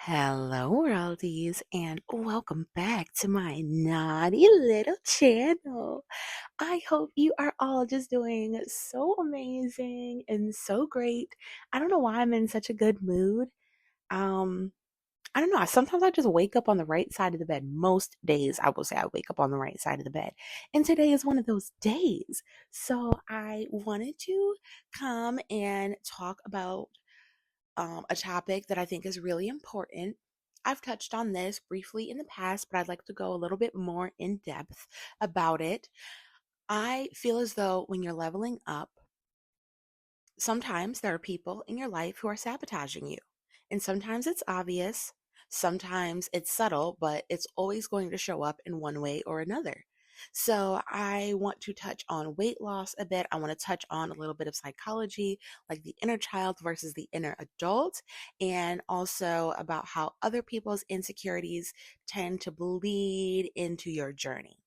Hello, worldies, and welcome back to my naughty little channel. I hope you are all just doing so amazing and so great. I don't know why I'm in such a good mood. Um, I don't know. Sometimes I just wake up on the right side of the bed. Most days, I will say I wake up on the right side of the bed. And today is one of those days. So I wanted to come and talk about a topic that I think is really important. I've touched on this briefly in the past, but I'd like to go a little bit more in depth about it. I feel as though when you're leveling up, sometimes there are people in your life who are sabotaging you. And sometimes it's obvious, sometimes it's subtle, but it's always going to show up in one way or another. So, I want to touch on weight loss a bit. I want to touch on a little bit of psychology, like the inner child versus the inner adult, and also about how other people's insecurities tend to bleed into your journey.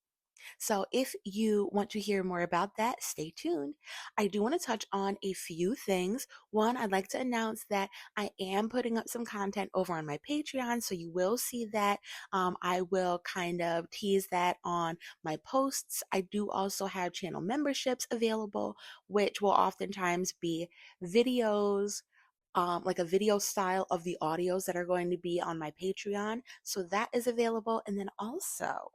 So, if you want to hear more about that, stay tuned. I do want to touch on a few things. One, I'd like to announce that I am putting up some content over on my Patreon, so you will see that. I will kind of tease that on my posts. I do also have channel memberships available, which will oftentimes be videos. Like a video style of the audios that are going to be on my Patreon. So that is available. And then also,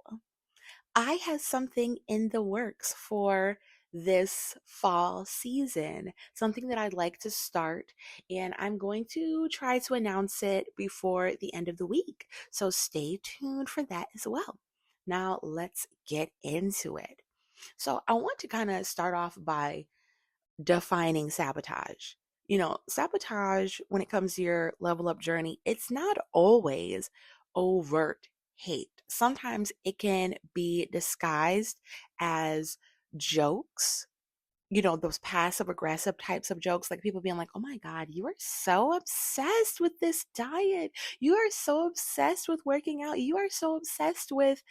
I have something in the works for this fall season, something that I'd like to start, and I'm going to try to announce it before the end of the week. So stay tuned for that as well. Now, let's get into it. So, I want to kind of start off by defining sabotage. Sabotage, when it comes to your level up journey, it's not always overt hate. Sometimes it can be disguised as jokes, those passive aggressive types of jokes, like people being like, oh my God, you are so obsessed with this diet. You are so obsessed with working out. You are so obsessed with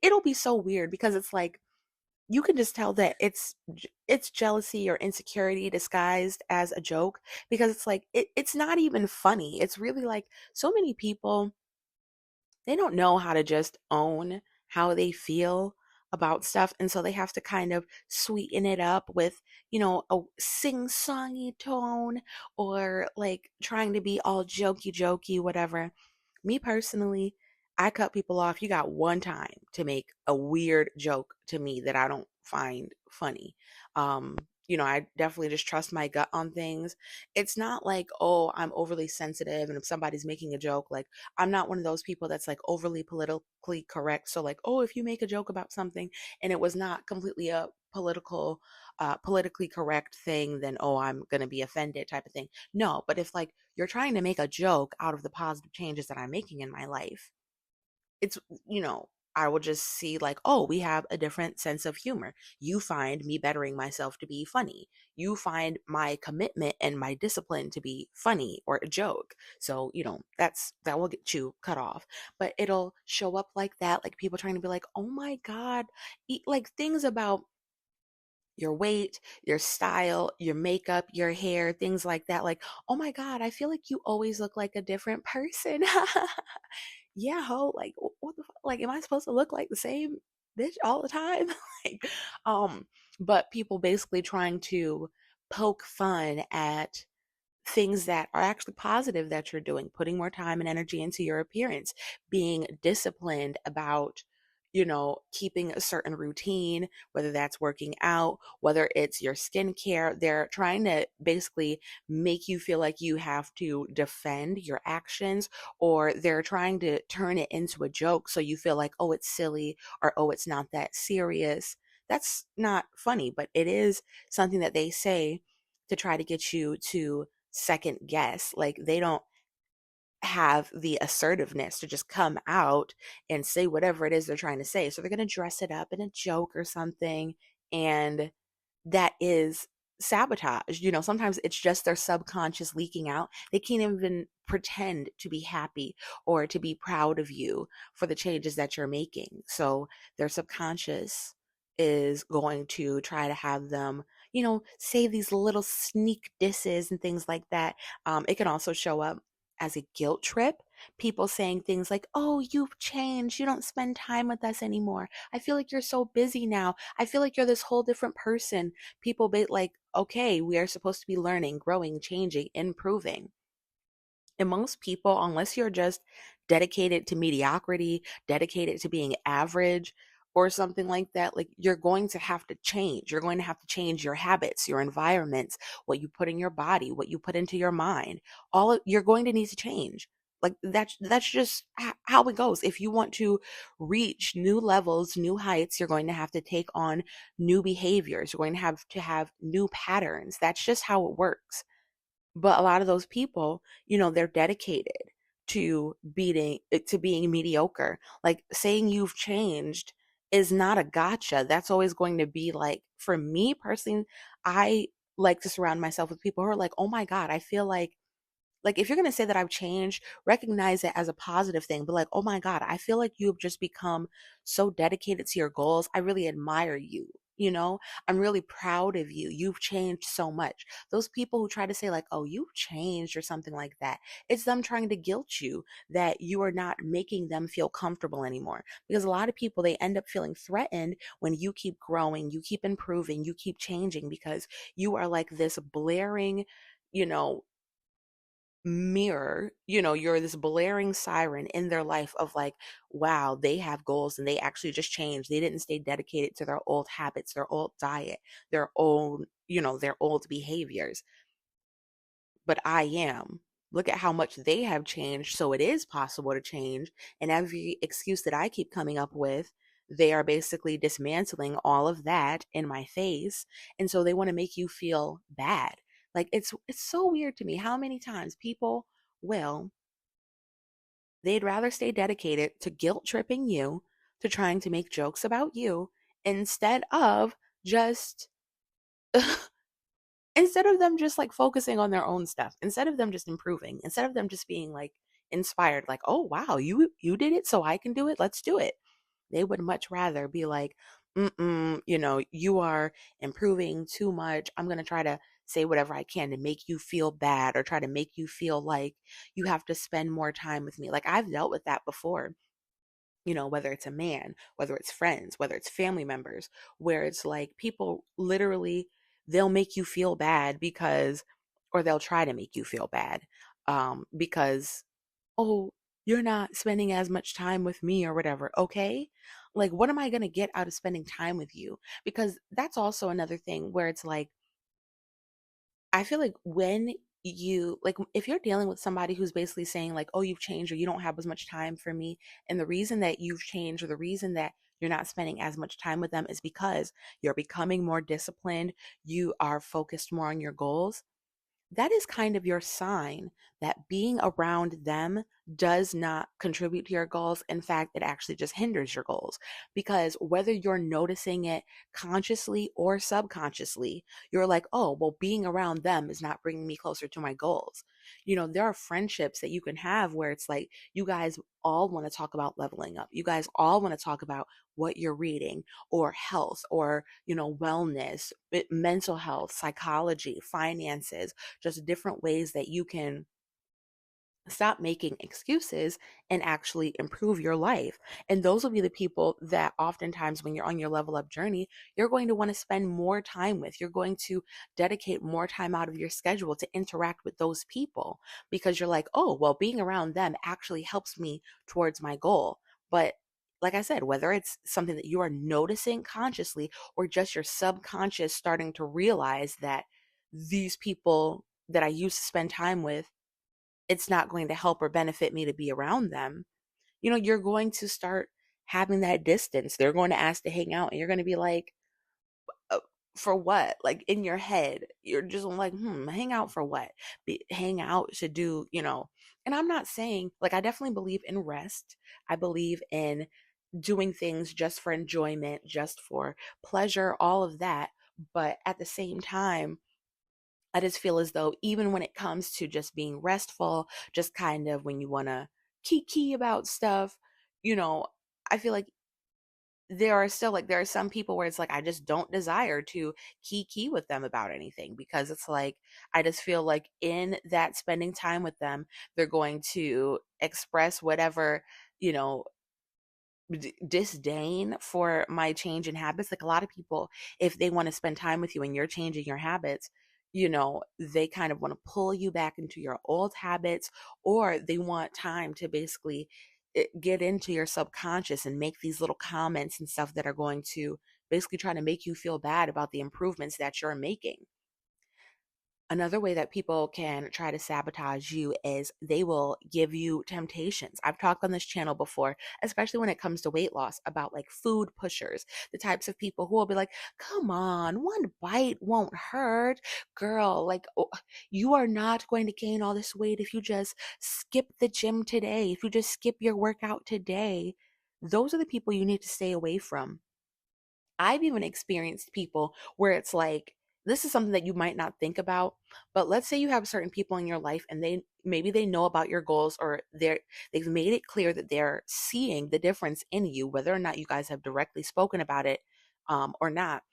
it'll be so weird because it's like, you can just tell that it's jealousy or insecurity disguised as a joke because it's like it's not even funny. It's really like so many people, they don't know how to just own how they feel about stuff, and so they have to kind of sweeten it up with a sing-songy tone, or like trying to be all jokey whatever. Me personally, I cut people off. You got one time to make a weird joke to me that I don't find funny. I definitely just trust my gut on things. It's not like, oh, I'm overly sensitive, and if somebody's making a joke, like, I'm not one of those people that's like overly politically correct. So like, oh, if you make a joke about something and it was not completely a politically correct thing, then oh, I'm gonna be offended type of thing. No, but if like you're trying to make a joke out of the positive changes that I'm making in my life, it's, I will just see like, oh, we have a different sense of humor. You find me bettering myself to be funny. You find my commitment and my discipline to be funny or a joke. So, that will get you cut off. But it'll show up like that, like people trying to be like, oh my God, like things about your weight, your style, your makeup, your hair, things like that. Like, oh my God, I feel like you always look like a different person. Yeah, ho, like what the fuck? Like, am I supposed to look like the same bitch all the time? like, um, but people basically trying to poke fun at things that are actually positive that you're doing, putting more time and energy into your appearance, being disciplined about, keeping a certain routine, whether that's working out, whether it's your skincare. They're trying to basically make you feel like you have to defend your actions, or they're trying to turn it into a joke so you feel like, oh, it's silly, or oh, it's not that serious. That's not funny, but it is something that they say to try to get you to second guess. Like, they don't have the assertiveness to just come out and say whatever it is they're trying to say. So they're going to dress it up in a joke or something. And that is sabotage. Sometimes it's just their subconscious leaking out. They can't even pretend to be happy or to be proud of you for the changes that you're making. So their subconscious is going to try to have them, say these little sneak disses and things like that. It can also show up as a guilt trip. People saying things like, "Oh, you've changed. You don't spend time with us anymore. I feel like you're so busy now. I feel like you're this whole different person." People be like, "Okay, we are supposed to be learning, growing, changing, improving." And most people, unless you're just dedicated to mediocrity, dedicated to being average or something like that, like you're going to have to change. You're going to have to change your habits, your environments, what you put in your body, what you put into your mind. You're going to need to change. Like that's just how it goes. If you want to reach new levels, new heights, you're going to have to take on new behaviors. You're going to have new patterns. That's just how it works. But a lot of those people, they're dedicated to being mediocre. Like saying you've changed is not a gotcha. That's always going to be like, for me personally, I like to surround myself with people who are like, "Oh my God, I feel like if you're going to say that I've changed, recognize it as a positive thing, but like, oh my God, I feel like you've just become so dedicated to your goals. I really admire you. I'm really proud of you. You've changed so much." Those people who try to say, like, "Oh, you've changed," or something like that, it's them trying to guilt you that you are not making them feel comfortable anymore. Because a lot of people, they end up feeling threatened when you keep growing, you keep improving, you keep changing because you are like this blaring, you know, mirror, you're this blaring siren in their life of like, wow, they have goals and they actually just changed. They didn't stay dedicated to their old habits, their old diet, their old behaviors. But I am. Look at how much they have changed. So it is possible to change. And every excuse that I keep coming up with, they are basically dismantling all of that in my face. And so they want to make you feel bad. Like it's so weird to me how many times people will they'd rather stay dedicated to guilt tripping you, to trying to make jokes about you, instead of just instead of them just like focusing on their own stuff, instead of them just improving, instead of them just being like inspired, like, "Oh wow, you did it, so I can do it. Let's do it." They would much rather be like, "Mm-mm, you are improving too much. I'm gonna try to say whatever I can to make you feel bad or try to make you feel like you have to spend more time with me." Like I've dealt with that before, whether it's a man, whether it's friends, whether it's family members, where it's like people literally, they'll make you feel bad because, or they'll try to make you feel bad because, "Oh, you're not spending as much time with me or whatever." Okay. Like, what am I going to get out of spending time with you? Because that's also another thing where it's like, I feel like when you like if you're dealing with somebody who's basically saying like, "Oh, you've changed," or "You don't have as much time for me," and the reason that you've changed or the reason that you're not spending as much time with them is because you're becoming more disciplined, you are focused more on your goals, that is kind of your sign that being around them does not contribute to your goals. In fact, it actually just hinders your goals because whether you're noticing it consciously or subconsciously, you're like, "Oh, well, being around them is not bringing me closer to my goals." There are friendships that you can have where it's like you guys all want to talk about leveling up. You guys all want to talk about what you're reading or health or, wellness, mental health, psychology, finances, just different ways that you can stop making excuses and actually improve your life. And those will be the people that oftentimes when you're on your level up journey, you're going to want to spend more time with. You're going to dedicate more time out of your schedule to interact with those people because you're like, "Oh, well, being around them actually helps me towards my goal." But like I said, whether it's something that you are noticing consciously or just your subconscious starting to realize that these people that I used to spend time with, it's not going to help or benefit me to be around them, you're going to start having that distance. They're going to ask to hang out, and you're going to be like, "Uh, for what?" Like in your head, you're just like, hang out for what? Hang out to do, And I'm not saying, like, I definitely believe in rest. I believe in doing things just for enjoyment, just for pleasure, all of that. But at the same time, I just feel as though even when it comes to just being restful, just kind of when you want to kiki about stuff, you know, I feel like there are still like there are some people where it's like I just don't desire to key with them about anything, because it's like I just feel like in that spending time with them, they're going to express whatever, you know, disdain for my change in habits. Like a lot of people, if they want to spend time with you and you're changing your habits, they kind of want to pull you back into your old habits, or they want time to basically get into your subconscious and make these little comments and stuff that are going to basically try to make you feel bad about the improvements that you're making. Another way that people can try to sabotage you is they will give you temptations. I've talked on this channel before, especially when it comes to weight loss, about like food pushers, the types of people who will be like, come on, one bite won't hurt. Girl, like, oh, you are not going to gain all this weight if you just skip the gym today, if you just skip your workout today. Those are the people you need to stay away from. I've even experienced people where it's like, this is something that you might not think about, but let's say you have certain people in your life and they know about your goals, or they've made it clear that they're seeing the difference in you, whether or not you guys have directly spoken about it or not.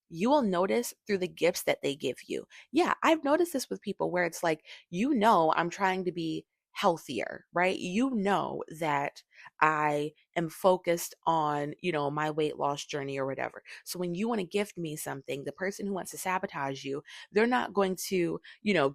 You will notice through the gifts that they give you. Yeah, I've noticed this with people where it's like, I'm trying to be healthier, right? You know that I am focused on, my weight loss journey or whatever. So when you want to gift me something, the person who wants to sabotage you, they're not going to,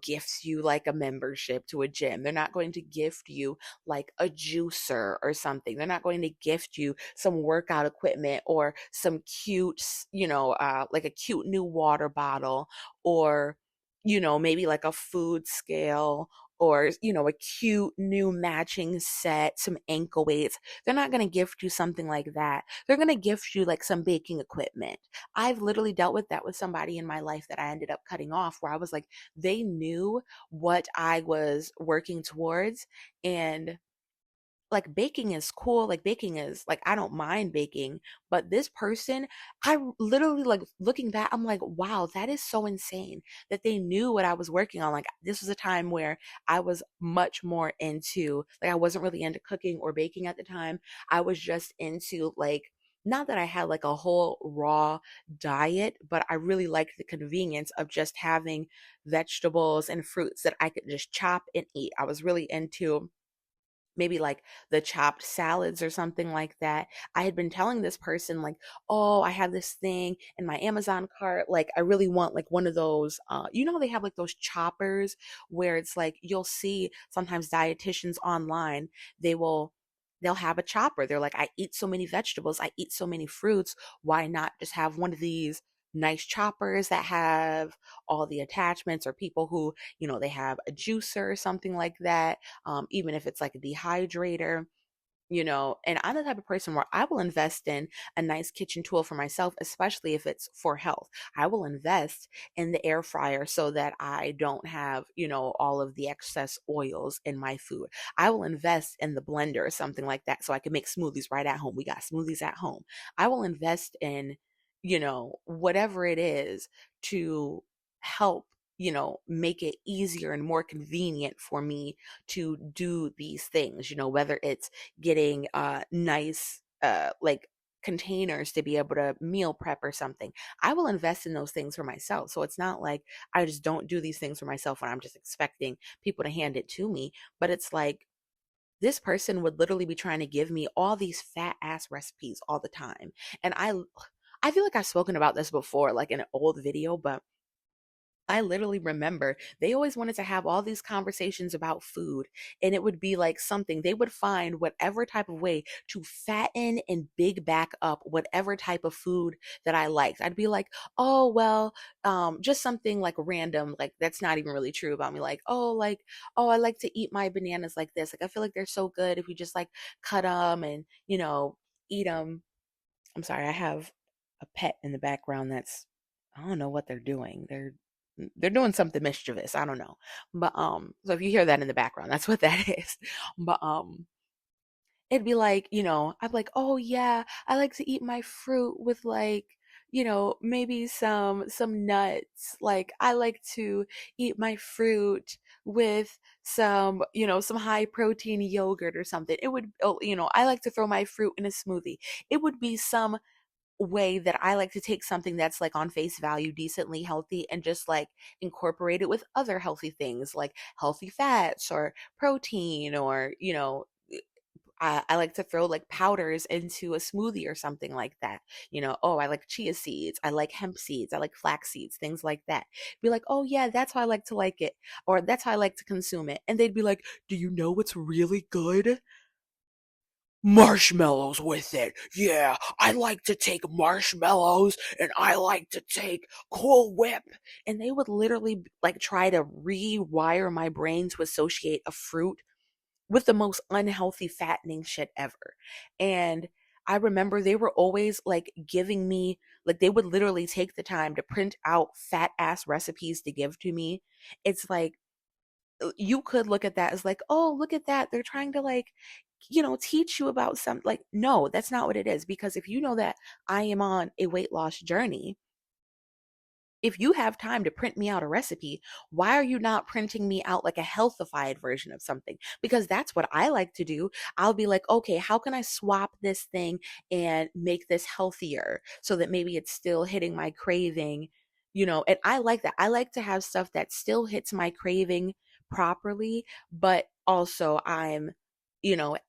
gift you like a membership to a gym. They're not going to gift you like a juicer or something. They're not going to gift you some workout equipment or some cute, like a cute new water bottle, or, maybe like a food scale, or a cute new matching set, some ankle weights. They're not going to gift you something like that. They're going to gift you like some baking equipment. I've literally dealt with that with somebody in my life that I ended up cutting off, where I was like, they knew what I was working towards. And like baking is cool, like baking is like, I don't mind baking, but this person, I literally, like, looking back, I'm like, wow, that is so insane that they knew what I was working on. Like this was a time where I was much more into, like, I wasn't really into cooking or baking at the time. I was just into, like, not that I had like a whole raw diet, but I really liked the convenience of just having vegetables and fruits that I could just chop and eat. I was really into maybe like the chopped salads or something like that. I had been telling this person like, "Oh, I have this thing in my Amazon cart. Like I really want like one of those they have like those choppers where it's like you'll see sometimes dietitians online, they will they'll have a chopper. They're like, "I eat so many vegetables, I eat so many fruits. Why not just have one of these nice choppers that have all the attachments?" Or people who, they have a juicer or something like that, even if it's like a dehydrator, and I'm the type of person where I will invest in a nice kitchen tool for myself, especially if it's for health. I will invest in the air fryer so that I don't have, all of the excess oils in my food. I will invest in the blender or something like that so I can make smoothies right at home. We got smoothies at home. I will invest in, whatever it is to help, make it easier and more convenient for me to do these things, whether it's getting nice like containers to be able to meal prep or something. I will invest in those things for myself. So it's not like I just don't do these things for myself when I'm just expecting people to hand it to me. But it's like this person would literally be trying to give me all these fat ass recipes all the time. And I feel like I've spoken about this before, like in an old video, but I literally remember they always wanted to have all these conversations about food, and it would be like something they would find whatever type of way to fatten and big back up whatever type of food that I liked. I'd be like, oh, well, just something like random, like that's not even really true about me. Like, oh, I like to eat my bananas like this. Like, I feel like they're so good if you just like cut them and, eat them. I'm sorry, I have a pet in the background that's, I don't know what they're doing. They're doing something mischievous. I don't know. But so if you hear that in the background, that's what that is. But it'd be like, I'd be like, "Oh yeah, I like to eat my fruit with like, maybe some nuts. Like I like to eat my fruit with some, some high protein yogurt or something." It would, oh, I like to throw my fruit in a smoothie. It would be some way that I like to take something that's like on face value decently healthy and just like incorporate it with other healthy things like healthy fats or protein or, I like to throw like powders into a smoothie or something like that. Oh, I like chia seeds. I like hemp seeds. I like flax seeds, things like that. Be like, oh, yeah, that's how I like to like it. Or that's how I like to consume it. And they'd be like, do you know what's really good? Marshmallows with it. Yeah, I like to take marshmallows and I like to take Cool Whip. And they would literally like try to rewire my brain to associate a fruit with the most unhealthy fattening shit ever. And I remember they were always like giving me, like, they would literally take the time to print out fat ass recipes to give to me. It's like, you could look at that as like, oh, look at that. They're trying to like, teach you about something. Like, no, that's not what it is. Because if you know that I am on a weight loss journey, if you have time to print me out a recipe, why are you not printing me out like a healthified version of something? Because that's what I like to do. I'll be like, okay, how can I swap this thing and make this healthier so that maybe it's still hitting my craving, And I like that. I like to have stuff that still hits my craving properly, but also I'm,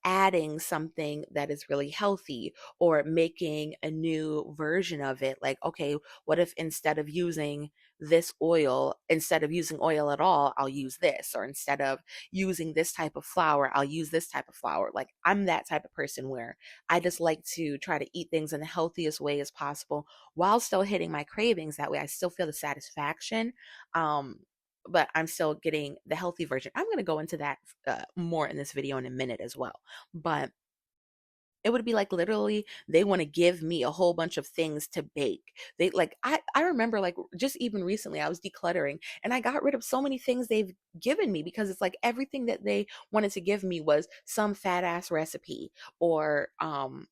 adding something that is really healthy or making a new version of it. Like, okay, what if instead of using this oil, instead of using oil at all, I'll use this, or instead of using this type of flour, I'll use this type of flour. Like, I'm that type of person where I just like to try to eat things in the healthiest way as possible while still hitting my cravings. That way I still feel the satisfaction, um but I'm still getting the healthy version. I'm going to go into that more in this video in a minute as well. But it would be like literally they want to give me a whole bunch of things to bake. They like I remember like just even recently I was decluttering and I got rid of so many things they've given me because it's like everything that they wanted to give me was some fat ass recipe or oh,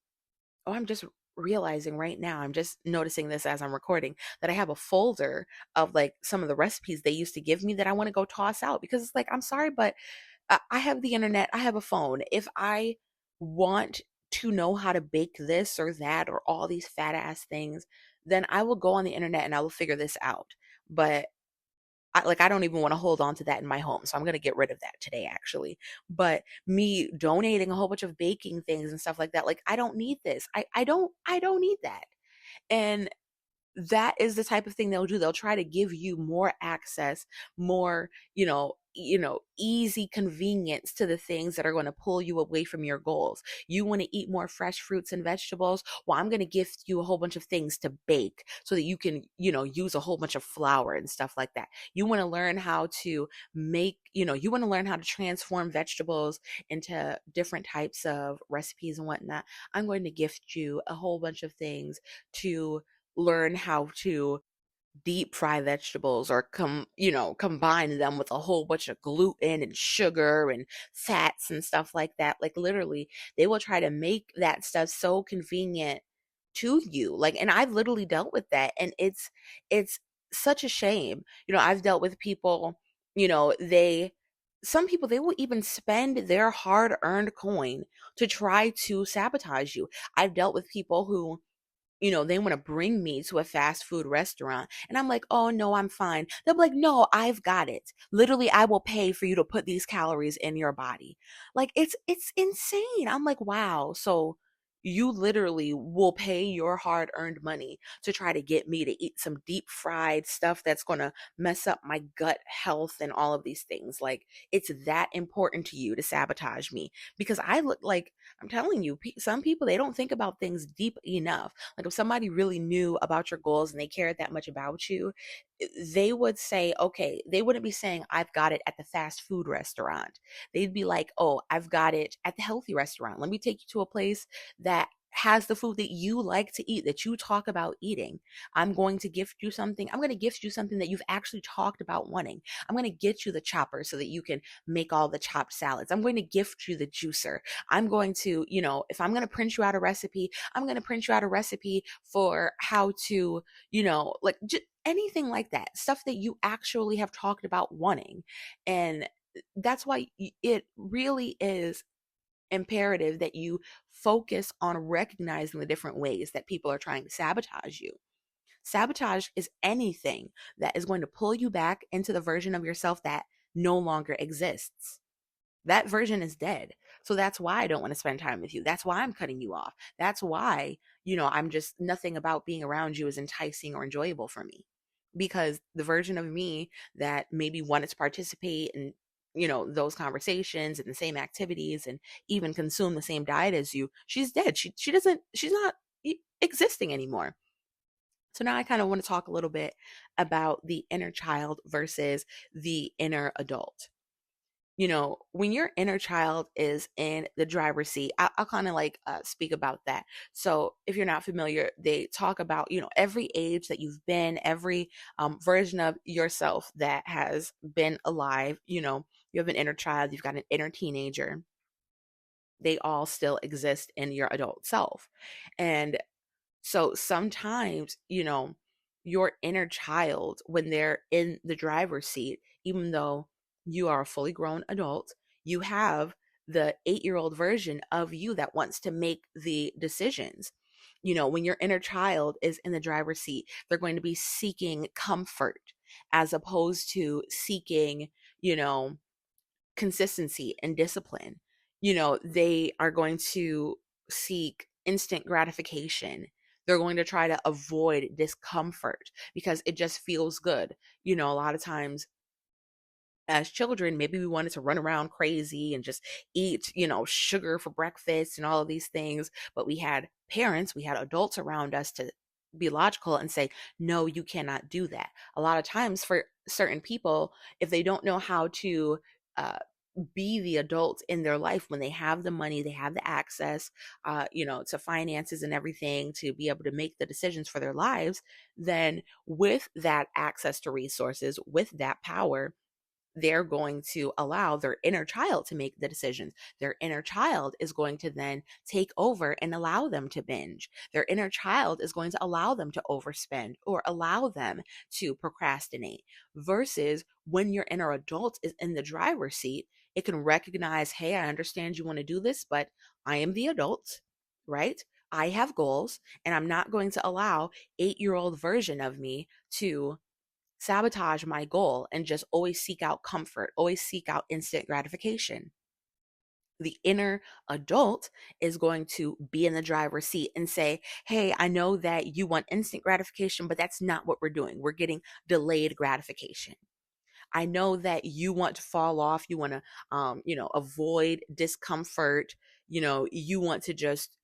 I'm just realizing right now, I'm just noticing this as I'm recording, that I have a folder of like some of the recipes they used to give me that I want to go toss out because it's like, I'm sorry, but I have the internet, I have a phone. If I want to know how to bake this or that or all these fat ass things, then I will go on the internet and I will figure this out. But I don't even want to hold on to that in my home. So I'm going to get rid of that today actually. But me donating a whole bunch of baking things and stuff like that, like I don't need this. I don't need that. And that is the type of thing they'll do. They'll try to give you more access, more, easy convenience to the things that are going to pull you away from your goals. You want to eat more fresh fruits and vegetables? Well, I'm going to gift you a whole bunch of things to bake so that you can, use a whole bunch of flour and stuff like that. You want to learn how to make, you want to learn how to transform vegetables into different types of recipes and whatnot. I'm going to gift you a whole bunch of things to learn how to deep fry vegetables or combine them with a whole bunch of gluten and sugar and fats and stuff like that. Like literally they will try to make that stuff so convenient to you. Like, and I've literally dealt with that, and it's such a shame. I've dealt with people, they some people, they will even spend their hard earned coin to try to sabotage you. I've dealt with people who, they want to bring me to a fast food restaurant. And I'm like, oh, no, I'm fine. They'll be like, no, I've got it. Literally, I will pay for you to put these calories in your body. Like, it's insane. I'm like, wow. So you literally will pay your hard earned money to try to get me to eat some deep fried stuff that's going to mess up my gut health and all of these things. Like, it's that important to you to sabotage me because I look like, I'm telling you, some people, they don't think about things deep enough. Like if somebody really knew about your goals and they cared that much about you, they would say, okay, they wouldn't be saying, I've got it at the fast food restaurant. They'd be like, oh, I've got it at the healthy restaurant. Let me take you to a place that has the food that you like to eat, that you talk about eating. I'm going to gift you something. I'm going to gift you something that you've actually talked about wanting. I'm going to get you the chopper so that you can make all the chopped salads. I'm going to gift you the juicer. I'm going to, if I'm going to print you out a recipe, I'm going to print you out a recipe for how to, like just anything like that, stuff that you actually have talked about wanting. And that's why it really is imperative that you focus on recognizing the different ways that people are trying to sabotage you. Sabotage is anything that is going to pull you back into the version of yourself that no longer exists. That version is dead. So that's why I don't want to spend time with you. That's why I'm cutting you off. That's why, I'm just nothing about being around you is enticing or enjoyable for me. Because the version of me that maybe wanted to participate in, those conversations and the same activities and even consume the same diet as you, she's dead. She's not existing anymore. So now I kind of want to talk a little bit about the inner child versus the inner adult. When your inner child is in the driver's seat, I'll kind of like speak about that. So if you're not familiar, they talk about, every age that you've been, every version of yourself that has been alive, you have an inner child, you've got an inner teenager. They all still exist in your adult self. And so sometimes, your inner child, when they're in the driver's seat, even though you are a fully grown adult, you have the 8-year-old version of you that wants to make the decisions. When your inner child is in the driver's seat, they're going to be seeking comfort as opposed to seeking, you know, consistency and discipline. They are going to seek instant gratification. They're going to try to avoid discomfort because it just feels good. A lot of times as children, maybe we wanted to run around crazy and just eat, sugar for breakfast and all of these things. But we had parents, we had adults around us to be logical and say, no, you cannot do that. A lot of times for certain people, if they don't know how to uh, be the adult in their life when they have the money, they have the access, to finances and everything to be able to make the decisions for their lives, then with that access to resources, with that power, they're going to allow their inner child to make the decisions. Their inner child is going to then take over and allow them to binge. Their inner child is going to allow them to overspend or allow them to procrastinate. Versus when your inner adult is in the driver's seat, it can recognize, hey, I understand you want to do this, but I am the adult, right? I have goals, and I'm not going to allow 8-year-old version of me to sabotage my goal and just always seek out comfort, always seek out instant gratification. The inner adult is going to be in the driver's seat and say, hey, I know that you want instant gratification, but that's not what we're doing. We're getting delayed gratification. I know that you want to fall off. You want to, avoid discomfort. You want to just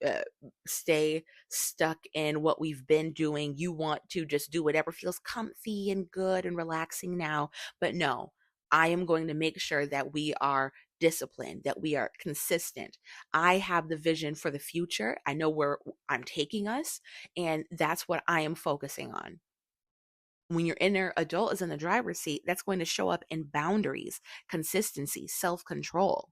stay stuck in what we've been doing. You want to just do whatever feels comfy and good and relaxing now. But no, I am going to make sure that we are disciplined, that we are consistent. I have the vision for the future. I know where I'm taking us, and that's what I am focusing on. When your inner adult is in the driver's seat, that's going to show up in boundaries, consistency, self control,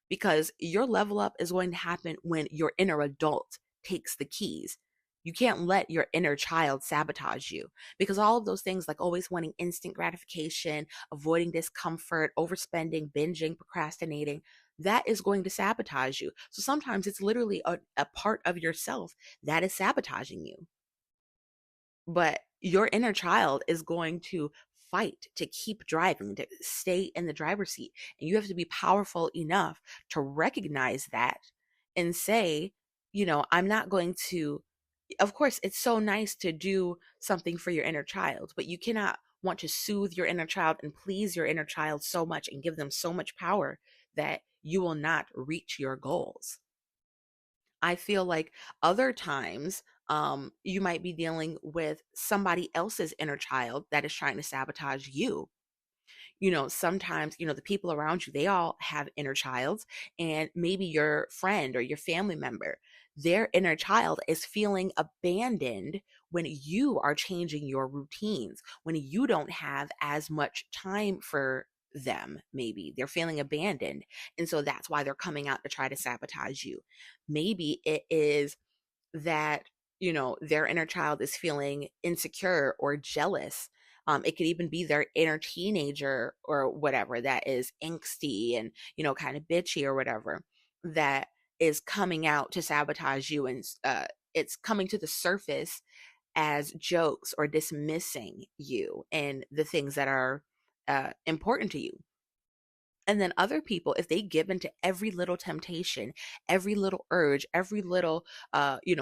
because your level up is going to happen when your inner adult takes the keys. You can't let your inner child sabotage you because all of those things, like always wanting instant gratification, avoiding discomfort, overspending, binging, procrastinating, that is going to sabotage you. So sometimes it's literally a part of yourself that is sabotaging you. But your inner child is going to fight to keep driving, to stay in the driver's seat. And you have to be powerful enough to recognize that and say, I'm not going to. Of course, it's so nice to do something for your inner child, but you cannot want to soothe your inner child and please your inner child so much and give them so much power that you will not reach your goals. I feel like other times, you might be dealing with somebody else's inner child that is trying to sabotage you. Sometimes, the people around you, they all have inner childs, and maybe your friend or your family member, their inner child is feeling abandoned when you are changing your routines, when you don't have as much time for them. Maybe they're feeling abandoned. And so that's why they're coming out to try to sabotage you. Maybe it is that, their inner child is feeling insecure or jealous. It could even be their inner teenager or whatever that is angsty and, kind of bitchy or whatever. that is coming out to sabotage you, and it's coming to the surface as jokes or dismissing you and the things that are important to you. And then other people, if they give into every little temptation, every little urge, every little,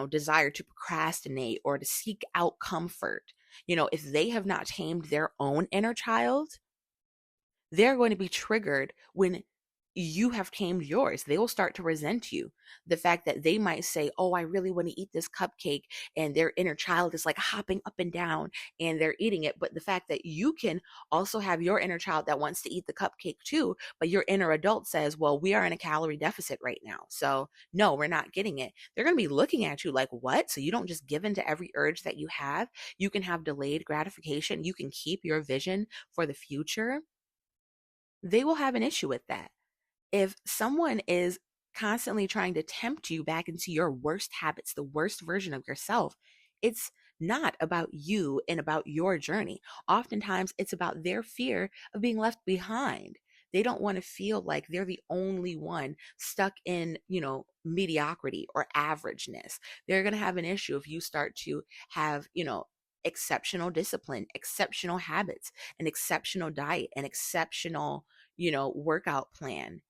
desire to procrastinate or to seek out comfort, if they have not tamed their own inner child, they're going to be triggered when you have tamed yours. They will start to resent you. The fact that they might say, "Oh, I really want to eat this cupcake," and their inner child is like hopping up and down and they're eating it. But the fact that you can also have your inner child that wants to eat the cupcake too, but your inner adult says, "Well, we are in a calorie deficit right now. So, no, we're not getting it." They're going to be looking at you like, "What?" So, you don't just give in to every urge that you have. You can have delayed gratification. You can keep your vision for the future. They will have an issue with that. If someone is constantly trying to tempt you back into your worst habits, the worst version of yourself, it's not about you and about your journey. Oftentimes, it's about their fear of being left behind. They don't want to feel like they're the only one stuck in, mediocrity or averageness. They're going to have an issue if you start to have, exceptional discipline, exceptional habits, an exceptional diet, an exceptional, workout plan,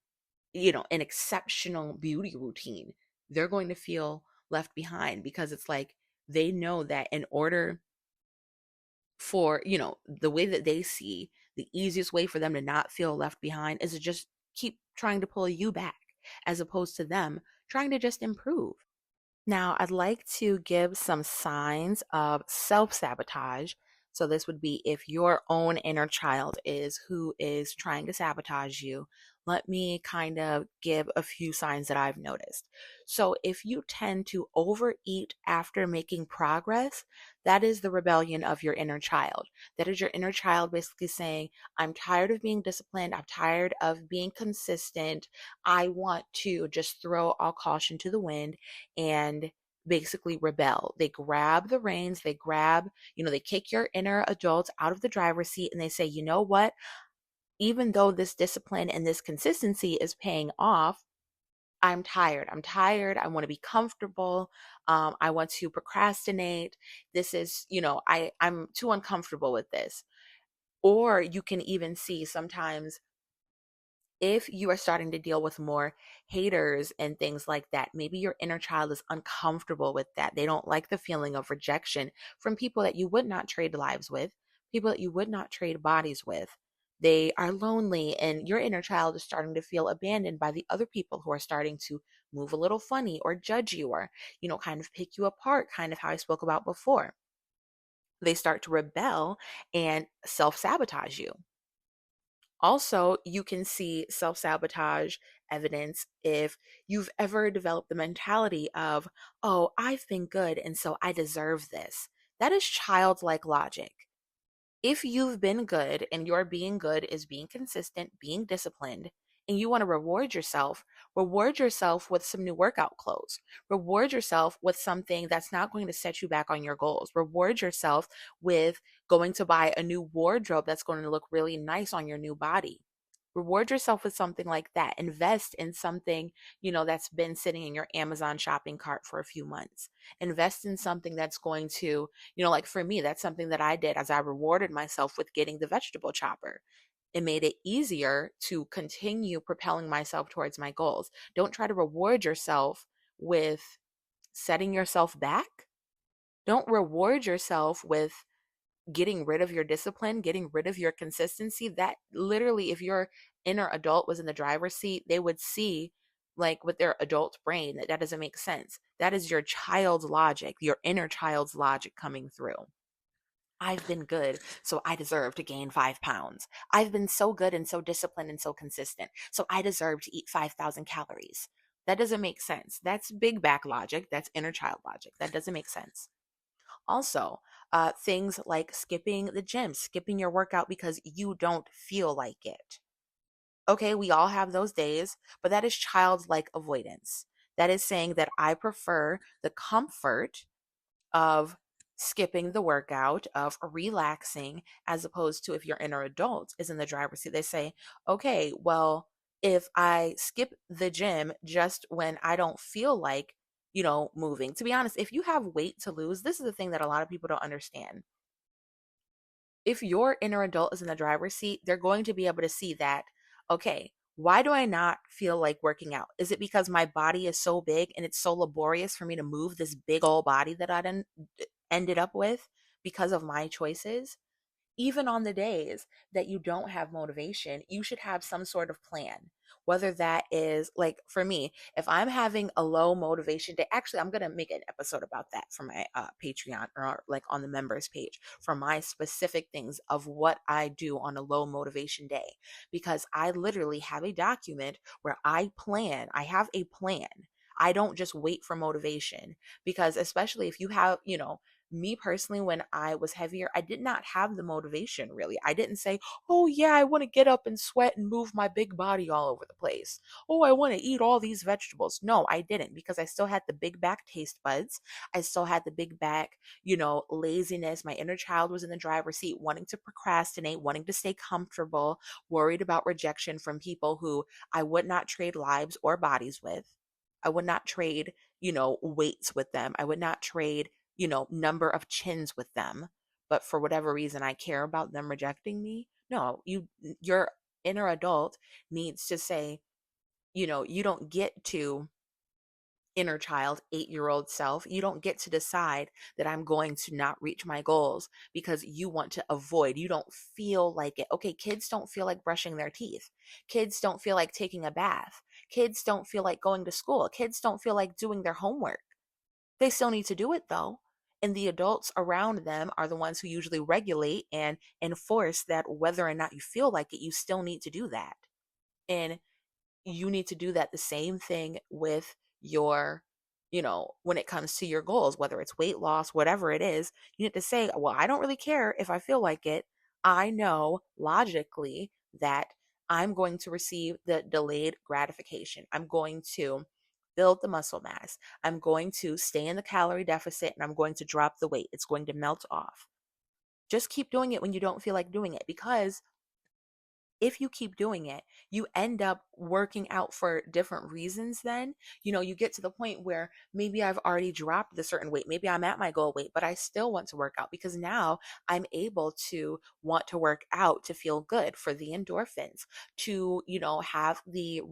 an exceptional beauty routine. They're going to feel left behind because it's like they know that in order for, the way that they see, the easiest way for them to not feel left behind is to just keep trying to pull you back as opposed to them trying to just improve. Now, I'd like to give some signs of self sabotage. So, this would be if your own inner child is who is trying to sabotage you. Let me kind of give a few signs that I've noticed. So, if you tend to overeat after making progress, that is the rebellion of your inner child. That is your inner child basically saying, "I'm tired of being disciplined. I'm tired of being consistent. I want to just throw all caution to the wind and basically rebel." They grab the reins, they kick your inner adult out of the driver's seat and they say, "You know what? Even though this discipline and this consistency is paying off, I'm tired. I'm tired. I want to be comfortable. I want to procrastinate. This is, I'm too uncomfortable with this." Or you can even see sometimes if you are starting to deal with more haters and things like that, maybe your inner child is uncomfortable with that. They don't like the feeling of rejection from people that you would not trade lives with, people that you would not trade bodies with. They are lonely, and your inner child is starting to feel abandoned by the other people who are starting to move a little funny or judge you or, kind of pick you apart, kind of how I spoke about before. They start to rebel and self sabotage you. Also, you can see self sabotage evidence if you've ever developed the mentality of, "Oh, I've been good, and so I deserve this." That is childlike logic. If you've been good and your being good is being consistent, being disciplined, and you want to reward yourself with some new workout clothes. Reward yourself with something that's not going to set you back on your goals. Reward yourself with going to buy a new wardrobe that's going to look really nice on your new body. Reward yourself with something like that. Invest in something, that's been sitting in your Amazon shopping cart for a few months. Invest in something that's going to, like for me, that's something that I did as I rewarded myself with getting the vegetable chopper. It made it easier to continue propelling myself towards my goals. Don't try to reward yourself with setting yourself back. Don't reward yourself with getting rid of your discipline, getting rid of your consistency. That literally, if your inner adult was in the driver's seat, they would see, like with their adult brain, that doesn't make sense. That is your child's logic, your inner child's logic coming through. "I've been good, so I deserve to gain 5 pounds. I've been so good and so disciplined and so consistent, so I deserve to eat 5,000 calories." That doesn't make sense. That's big back logic. That's inner child logic. That doesn't make sense. Also, things like skipping the gym, skipping your workout because you don't feel like it. Okay, we all have those days, but that is childlike avoidance. That is saying that I prefer the comfort of skipping the workout, of relaxing, as opposed to if your inner adult is in the driver's seat. They say, "Okay, well, if I skip the gym just when I don't feel like, moving. To be honest, if you have weight to lose, this is the thing that a lot of people don't understand. If your inner adult is in the driver's seat, they're going to be able to see that, okay, why do I not feel like working out? Is it because my body is so big and it's so laborious for me to move this big old body that ended up with because of my choices? Even on the days that you don't have motivation, you should have some sort of plan. Whether that is like for me, if I'm having a low motivation day, actually, I'm going to make an episode about that for my Patreon or like on the members page for my specific things of what I do on a low motivation day. Because I literally have a document where I have a plan. I don't just wait for motivation because, especially if you have, me personally, when I was heavier, I did not have the motivation really. I didn't say, oh, yeah, I want to get up and sweat and move my big body all over the place. Oh, I want to eat all these vegetables. No, I didn't because I still had the big back taste buds. I still had the big back, laziness. My inner child was in the driver's seat, wanting to procrastinate, wanting to stay comfortable, worried about rejection from people who I would not trade lives or bodies with. I would not trade, weights with them. I would not trade, number of chins with them. But for whatever reason, I care about them rejecting me. No, your inner adult needs to say, you don't get to inner child, 8-year old self. You don't get to decide that I'm going to not reach my goals because you want to avoid. You don't feel like it. Okay, kids don't feel like brushing their teeth. Kids don't feel like taking a bath. Kids don't feel like going to school. Kids don't feel like doing their homework. They still need to do it though. And the adults around them are the ones who usually regulate and enforce that whether or not you feel like it, you still need to do that. And you need to do that the same thing with your, when it comes to your goals, whether it's weight loss, whatever it is, you need to say, well, I don't really care if I feel like it. I know logically that I'm going to receive the delayed gratification. I'm going to build the muscle mass. I'm going to stay in the calorie deficit and I'm going to drop the weight. It's going to melt off. Just keep doing it when you don't feel like doing it because if you keep doing it, you end up working out for different reasons then. You get to the point where maybe I've already dropped the certain weight. Maybe I'm at my goal weight, but I still want to work out because now I'm able to want to work out to feel good for the endorphins, to, have the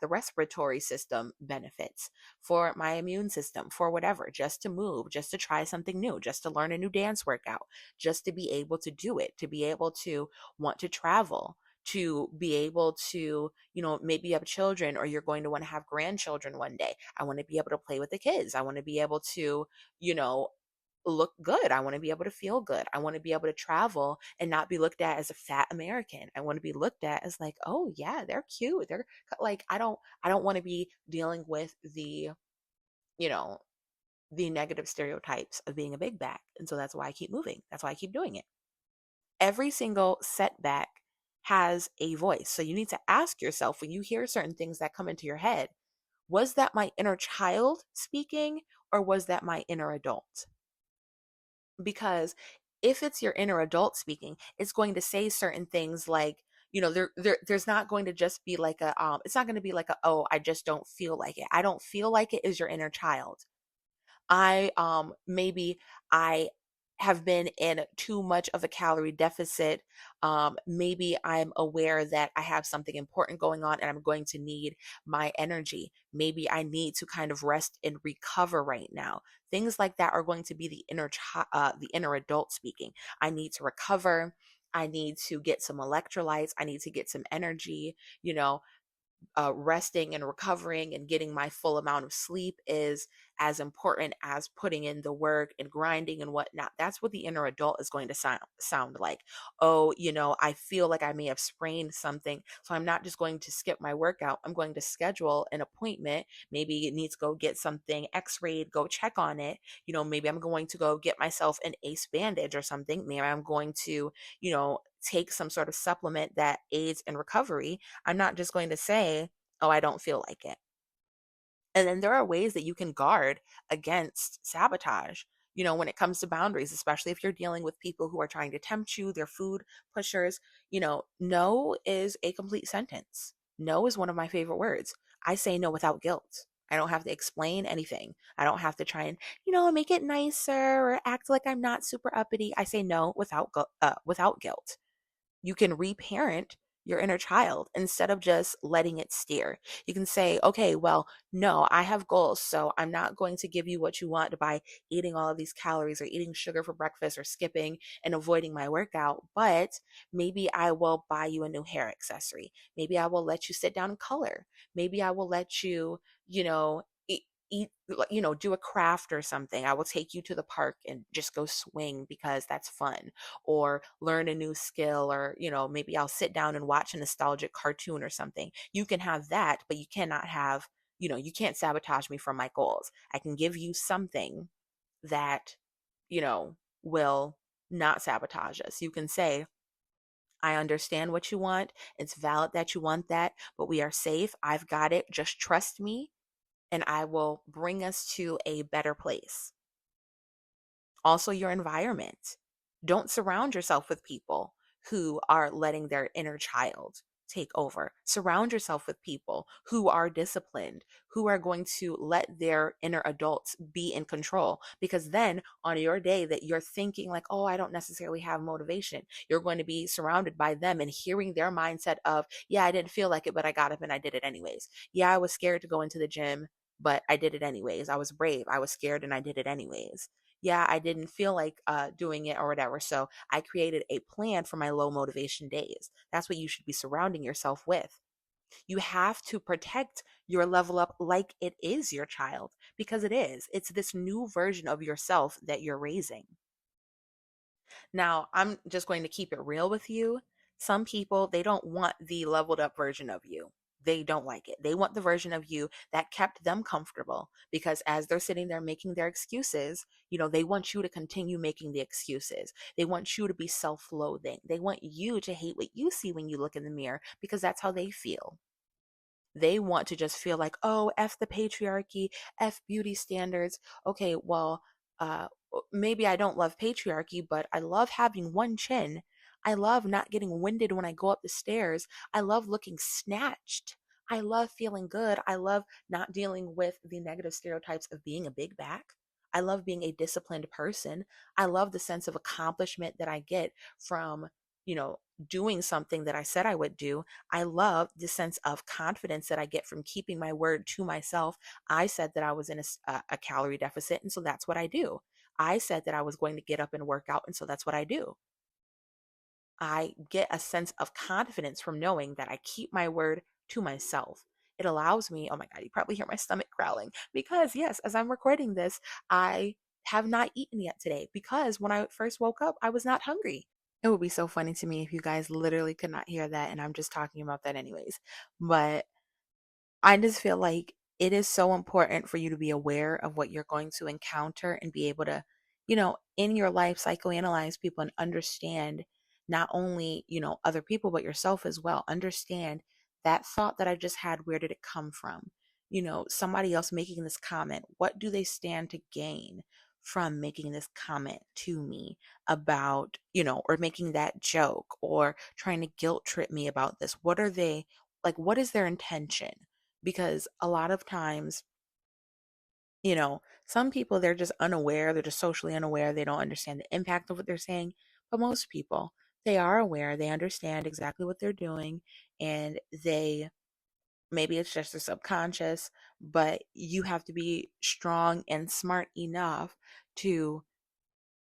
respiratory system benefits for my immune system, for whatever, just to move, just to try something new, just to learn a new dance workout, just to be able to do it, to be able to want to travel, to be able to, maybe you have children or you're going to want to have grandchildren one day. I want to be able to play with the kids. I want to be able to, you know, look good. I want to be able to feel good. I want to be able to travel and not be looked at as a fat American. I want to be looked at as like, oh yeah, they're cute. They're like, I don't want to be dealing with you know, the negative stereotypes of being a big back. And so that's why I keep moving. That's why I keep doing it. Every single setback has a voice. So you need to ask yourself when you hear certain things that come into your head, was that my inner child speaking or was that my inner adult? Because if it's your inner adult speaking, it's going to say certain things like, there's not going to just be like it's not going to be like oh, I just don't feel like it. I don't feel like it is your inner child. I maybe I have been in too much of a calorie deficit. Maybe I'm aware that I have something important going on and I'm going to need my energy. Maybe I need to kind of rest and recover right now. Things like that are going to be the inner adult speaking. I need to recover. I need to get some electrolytes. I need to get some energy. Resting and recovering and getting my full amount of sleep is as important as putting in the work and grinding and whatnot. That's what the inner adult is going to sound like. Oh, I feel like I may have sprained something. So I'm not just going to skip my workout. I'm going to schedule an appointment. Maybe it needs to go get something x-rayed, go check on it. Maybe I'm going to go get myself an ACE bandage or something. Maybe I'm going to, take some sort of supplement that aids in recovery. I'm not just going to say, oh, I don't feel like it. And then there are ways that you can guard against sabotage, when it comes to boundaries, especially if you're dealing with people who are trying to tempt you, they're food pushers. No is a complete sentence. No is one of my favorite words. I say no without guilt. I don't have to explain anything. I don't have to try and, make it nicer or act like I'm not super uppity. I say no without guilt. You can reparent your inner child instead of just letting it steer. You can say, okay, well, no, I have goals, so I'm not going to give you what you want by eating all of these calories or eating sugar for breakfast or skipping and avoiding my workout, but maybe I will buy you a new hair accessory. Maybe I will let you sit down and color. Maybe I will let you, eat, do a craft or something. I will take you to the park and just go swing because that's fun, or learn a new skill, or maybe I'll sit down and watch a nostalgic cartoon or something. You can have that, but you cannot have, you can't sabotage me from my goals. I can give you something that, you know will not sabotage us. You can say, I understand what you want. It's valid that you want that, but we are safe. I've got it. Just trust me, and I will bring us to a better place. Also, your environment. Don't surround yourself with people who are letting their inner child take over. Surround yourself with people who are disciplined, who are going to let their inner adults be in control. Because then, on your day that you're thinking, like, oh, I don't necessarily have motivation, you're going to be surrounded by them and hearing their mindset of, yeah, I didn't feel like it, but I got up and I did it anyways. Yeah, I was scared to go into the gym, but I did it anyways. I was brave. I was scared and I did it anyways. Yeah, I didn't feel like doing it or whatever. So I created a plan for my low motivation days. That's what you should be surrounding yourself with. You have to protect your level up like it is your child, because it is. It's this new version of yourself that you're raising. Now, I'm just going to keep it real with you. Some people, they don't want the leveled up version of you. They don't like it. They want the version of you that kept them comfortable, because as they're sitting there making their excuses, they want you to continue making the excuses. They want you to be self loathing. They want you to hate what you see when you look in the mirror, because that's how they feel. They want to just feel like, oh, F the patriarchy, F beauty standards. Okay, well, maybe I don't love patriarchy, but I love having one chin. I love not getting winded when I go up the stairs. I love looking snatched. I love feeling good. I love not dealing with the negative stereotypes of being a big back. I love being a disciplined person. I love the sense of accomplishment that I get from, you know, doing something that I said I would do. I love the sense of confidence that I get from keeping my word to myself. I said that I was in a calorie deficit, and so that's what I do. I said that I was going to get up and work out, and so that's what I do. I get a sense of confidence from knowing that I keep my word to myself. It allows me, oh my God, you probably hear my stomach growling because, yes, as I'm recording this, I have not eaten yet today because when I first woke up, I was not hungry. It would be so funny to me if you guys literally could not hear that, and I'm just talking about that anyways. But I just feel like it is so important for you to be aware of what you're going to encounter and be able to, in your life, psychoanalyze people and understand not only, other people, but yourself as well. Understand that thought that I just had, where did it come from? Somebody else making this comment, what do they stand to gain from making this comment to me about, or making that joke or trying to guilt trip me about this? What are they, like, what is their intention? Because a lot of times, some people, they're just unaware, they're just socially unaware, they don't understand the impact of what they're saying. But most people, they are aware, they understand exactly what they're doing, and they, maybe it's just their subconscious, but you have to be strong and smart enough to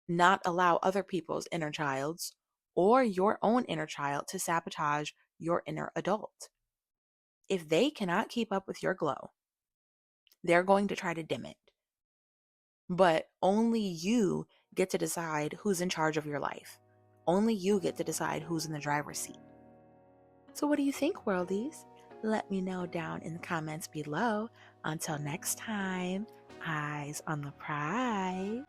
not allow other people's inner childs or your own inner child to sabotage your inner adult. If they cannot keep up with your glow, they're going to try to dim it. But only you get to decide who's in charge of your life. Only you get to decide who's in the driver's seat. So what do you think, worldies? Let me know down in the comments below. Until next time, eyes on the prize.